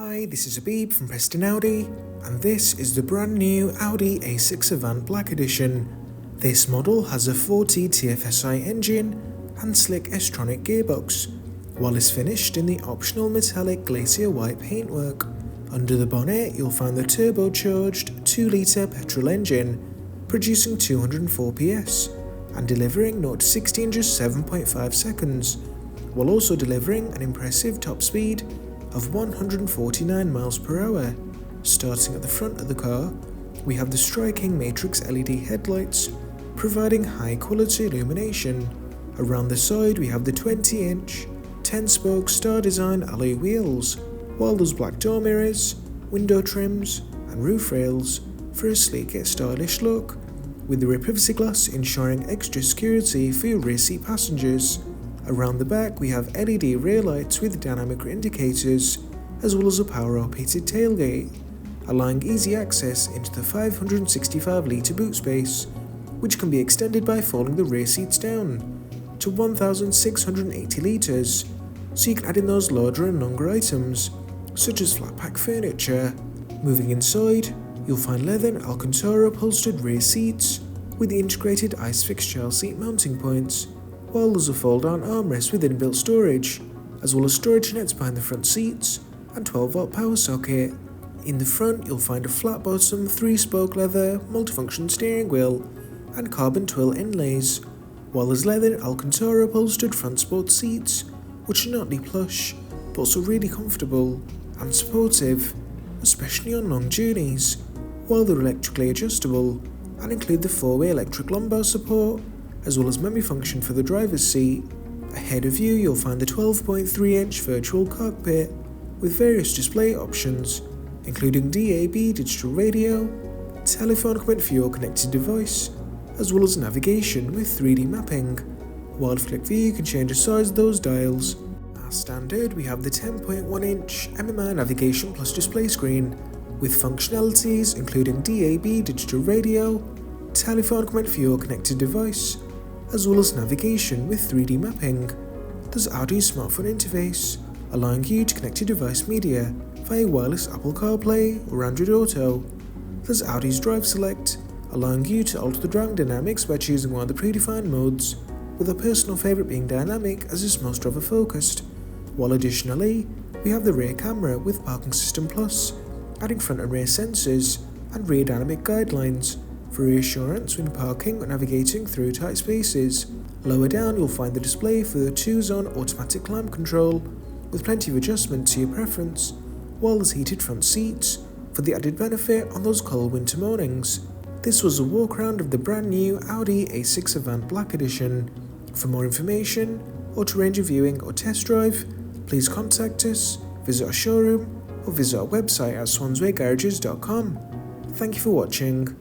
Hi, this is Habib from Preston Audi, and this is the brand new Audi A6 Avant Black Edition. This model has a 4T TFSI engine and slick S Tronic gearbox, while it's finished in the optional metallic Glacier White paintwork. Under the bonnet, you'll find the turbocharged 2-litre petrol engine, producing 204 PS and delivering 0 to 60 in just 7.5 seconds, while also delivering an impressive top speed of 149 miles per hour. Starting at the front of the car, we have the striking matrix LED headlights, providing high quality illumination. Around the side we have the 20-inch, 10-spoke star design alloy wheels, while there's black door mirrors, window trims and roof rails for a sleek yet stylish look, with the rear privacy glass ensuring extra security for your rear seat passengers. Around the back we have LED rear lights with dynamic indicators, as well as a power-up heated tailgate, allowing easy access into the 565-litre boot space, which can be extended by folding the rear seats down to 1,680 litres, so you can add in those larger and longer items, such as flat pack furniture. Moving inside, you'll find leather and Alcantara upholstered rear seats with the integrated ISOFIX child seat mounting points, while there's a fold-down armrest with inbuilt storage, as well as storage nets behind the front seats and 12-volt power socket. In the front, you'll find a flat-bottom 3-spoke leather multifunction steering wheel and carbon twill inlays, while there's leather and Alcantara upholstered front sport seats, which are not plush, but also really comfortable and supportive, especially on long journeys, while they're electrically adjustable and include the 4-way electric lumbar support, as well as memory function for the driver's seat. Ahead of you, you'll find the 12.3-inch virtual cockpit with various display options, including DAB digital radio, telephone equipment for your connected device, as well as navigation with 3D mapping. While flick view, you can change the size of those dials. As standard, we have the 10.1-inch MMI navigation plus display screen, with functionalities including DAB digital radio, telephone equipment for your connected device, as well as navigation with 3D mapping. There's Audi's smartphone interface, allowing you to connect your device media via wireless Apple CarPlay or Android Auto. There's Audi's Drive Select, allowing you to alter the driving dynamics by choosing one of the predefined modes, with our personal favourite being dynamic as it's most driver focused. While additionally, we have the rear camera with Parking System Plus, adding front and rear sensors and rear dynamic guidelines for reassurance when parking or navigating through tight spaces. Lower down you'll find the display for the 2-zone automatic climate control, with plenty of adjustment to your preference, while there's heated front seats for the added benefit on those cold winter mornings. This was a walk around of the brand new Audi A6 Avant Black Edition. For more information or to arrange a viewing or test drive, please contact us, visit our showroom or visit our website at swanswaygarages.com. Thank you for watching.